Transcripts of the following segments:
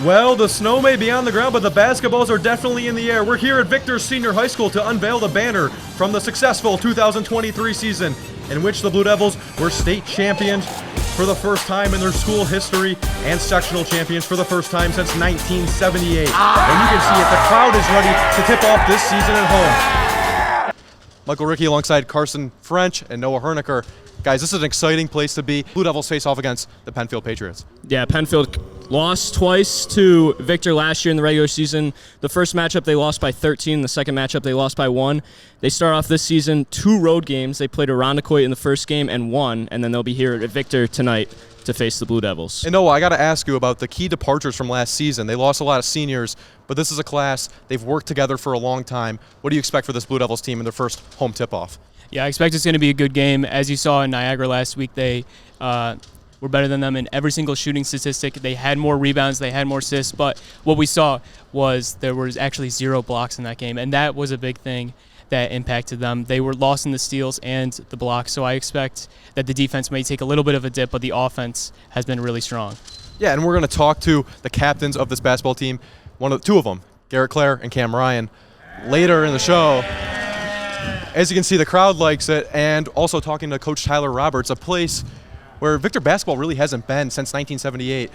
Well, the snow may be on the ground, but the basketballs are definitely in the air. We're here at Victor Senior High School to unveil the banner from the successful 2023 season, in which the Blue Devils were state champions for the first time in their school history and sectional champions for the first time since 1978. And you can see it, the crowd is ready to tip off this season at home. Michael Rickey alongside Carson French and Noah Herniker. Guys, this is an exciting place to be. Blue Devils face off against the Penfield Patriots. Yeah, Penfield lost twice to Victor last year in the regular season. The first matchup they lost by 13. The second matchup they lost by 1. They start off this season 2 road games. They played Irondequoit in the first game and won, and then they'll be here at Victor tonight to face the Blue Devils. And Noah, I got to ask you about the key departures from last season. They lost a lot of seniors, but this is a class they've worked together for a long time. What do you expect for this Blue Devils team in their first home tip-off? Yeah, I expect it's going to be a good game. As you saw in Niagara last week, they were better than them in every single shooting statistic. They had more rebounds, they had more assists, but what we saw was there was actually 0 blocks in that game, and that was a big thing that impacted them. They were lost in the steals and the blocks, so I expect that the defense may take a little bit of a dip, but the offense has been really strong. Yeah, and we're going to talk to the captains of this basketball team, two of them, Garrett Clare and Cam Ryan, later in the show. As you can see, the crowd likes it, and also talking to Coach Tyler Roberts, a place where Victor basketball really hasn't been since 1978.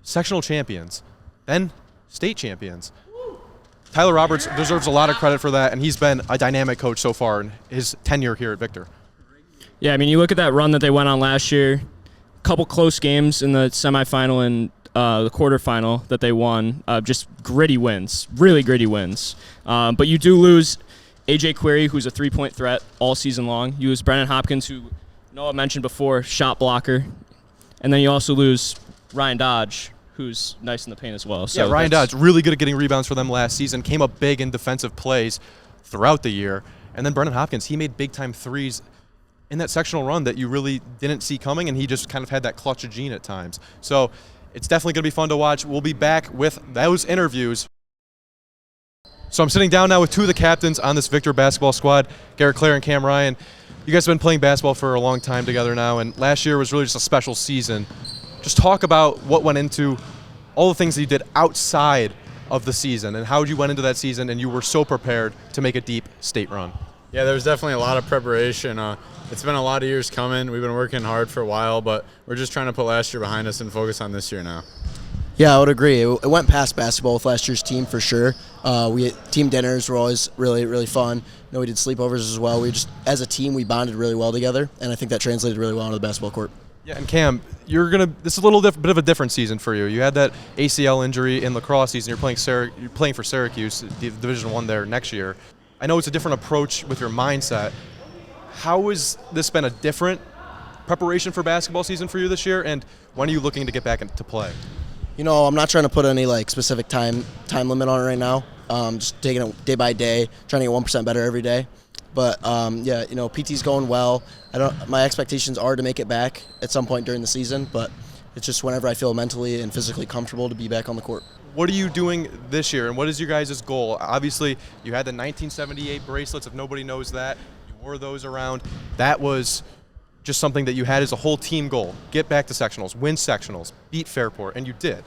Sectional champions, then state champions. Tyler Roberts deserves a lot of credit for that, and he's been a dynamic coach so far in his tenure here at Victor. Yeah, I mean, you look at that run that they went on last year, a couple close games in the semifinal and the quarterfinal that they won, just gritty wins, really gritty wins. But you do lose A.J. Query, who's a three-point threat all season long. You lose Brennan Hopkins, who Noah mentioned before, shot blocker. And then you also lose Ryan Dodge, who's nice in the paint as well. So yeah, Ryan Dodge, really good at getting rebounds for them last season, came up big in defensive plays throughout the year. And then Brennan Hopkins, he made big-time threes in that sectional run that you really didn't see coming, and he just kind of had that clutch gene at times. So it's definitely going to be fun to watch. We'll be back with those interviews. So I'm sitting down now with 2 of the captains on this Victor basketball squad, Garrett Clare and Cam Ryan. You guys have been playing basketball for a long time together now, and last year was really just a special season. Just talk about what went into all the things that you did outside of the season and how you went into that season and you were so prepared to make a deep state run. Yeah, there's definitely a lot of preparation. It's been a lot of years coming. We've been working hard for a while, but we're just trying to put last year behind us and focus on this year now. Yeah, I would agree. It went past basketball with last year's team for sure. Team dinners were always really, really fun. We did sleepovers as well. We just, as a team, we bonded really well together, and I think that translated really well onto the basketball court. Yeah, and Cam, this is a little bit of a different season for you. You had that ACL injury in lacrosse season. You're playing for Syracuse, Division I there next year. I know it's a different approach with your mindset. How has this been a different preparation for basketball season for you this year, and when are you looking to get back into play? I'm not trying to put any specific time limit on it right now. Just taking it day by day, trying to get 1% better every day. But PT's going well. My expectations are to make it back at some point during the season, but it's just whenever I feel mentally and physically comfortable to be back on the court. What are you doing this year, and what is your guys' goal? Obviously, you had the 1978 bracelets. If nobody knows that, you wore those around. That was just something that you had as a whole team goal. Get back to sectionals, win sectionals, beat Fairport, and you did.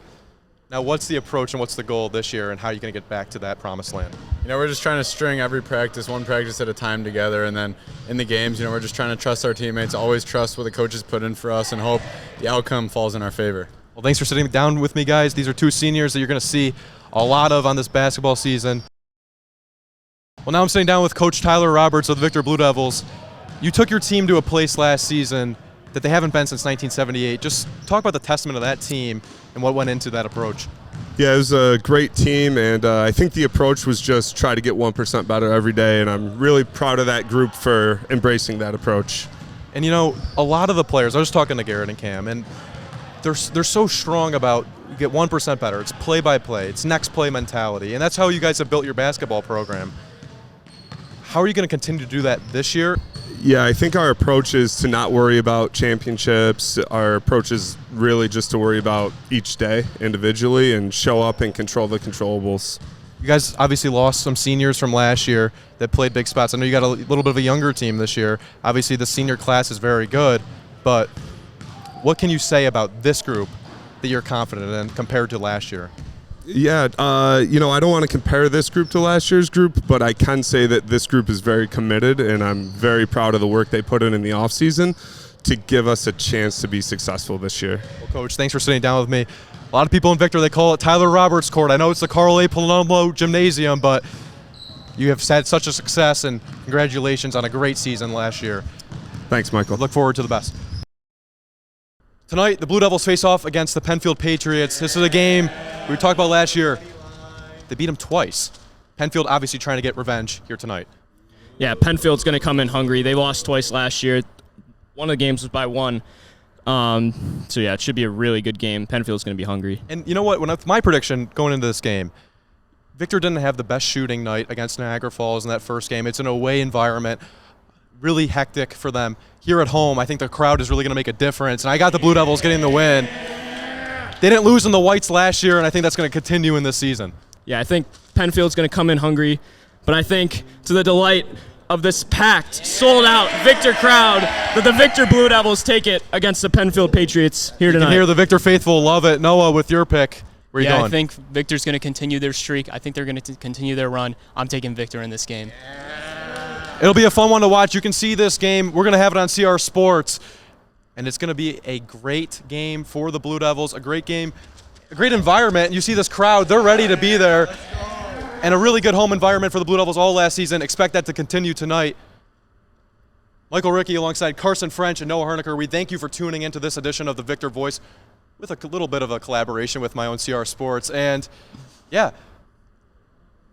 Now, what's the approach and what's the goal this year, and how are you going to get back to that promised land? We're just trying to string every practice, one practice at a time together, and then in the games, we're just trying to trust our teammates, always trust what the coaches put in for us, and hope the outcome falls in our favor. Well, thanks for sitting down with me, guys. These are 2 seniors that you're going to see a lot of on this basketball season. Well, now I'm sitting down with Coach Tyler Roberts of the Victor Blue Devils. You took your team to a place last season that they haven't been since 1978. Just talk about the testament of that team and what went into that approach. Yeah, it was a great team, and I think the approach was just try to get 1% better every day, and I'm really proud of that group for embracing that approach. And a lot of the players, I was talking to Garrett and Cam, and they're so strong about get 1% better. It's play by play. It's next play mentality, and that's how you guys have built your basketball program. How are you going to continue to do that this year? Yeah, I think our approach is to not worry about championships. Our approach is really just to worry about each day individually and show up and control the controllables. You guys obviously lost some seniors from last year that played big spots. I know you got a little bit of a younger team this year. Obviously, the senior class is very good, but what can you say about this group that that you're confident in compared to last year? Yeah, I don't want to compare this group to last year's group, but I can say that this group is very committed, and I'm very proud of the work they put in the offseason to give us a chance to be successful this year. Well, Coach, thanks for sitting down with me. A lot of people in Victor, they call it Tyler Roberts Court. I know it's the Carl A. Palumbo Gymnasium, but you have had such a success, and congratulations on a great season last year. Thanks, Michael. Look forward to the best. Tonight, the Blue Devils face off against the Penfield Patriots. This is a game we talked about last year. They beat them twice. Penfield obviously trying to get revenge here tonight. Yeah, Penfield's going to come in hungry. They lost twice last year. One of the games was by 1. So, yeah, it should be a really good game. Penfield's going to be hungry. And you know what? My prediction going into this game, Victor didn't have the best shooting night against Niagara Falls in that first game. It's an away environment. Really hectic for them. Here at home, I think the crowd is really going to make a difference. And I got the Blue Devils getting the win. They didn't lose in the whites last year, and I think that's going to continue in this season. Yeah, I think Penfield's going to come in hungry. But I think to the delight of this packed, sold-out Victor crowd, that the Victor Blue Devils take it against the Penfield Patriots here tonight. You can hear the Victor faithful love it. Noah, with your pick, where you going? I think Victor's going to continue their streak. I think they're going to continue their run. I'm taking Victor in this game. It'll be a fun one to watch. You can see this game. We're going to have it on CR Sports, and it's going to be a great game for the Blue Devils, a great game, a great environment. You see this crowd. They're ready to be there, and a really good home environment for the Blue Devils all last season. Expect that to continue tonight. Michael Rickey alongside Carson French and Noah Herniker, we thank you for tuning into this edition of the Victor Voice with a little bit of a collaboration with my own CR Sports. And, yeah,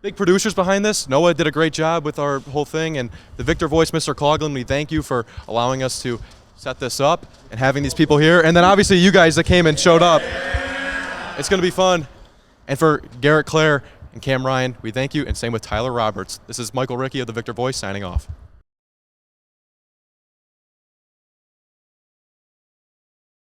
big producers behind this. Noah did a great job with our whole thing. And the Victor Voice, Mr. Coughlin, we thank you for allowing us to set this up and having these people here. And then obviously you guys that came and showed up. It's going to be fun. And for Garrett Clare and Cam Ryan, we thank you. And same with Tyler Roberts. This is Michael Rickey of the Victor Voice signing off.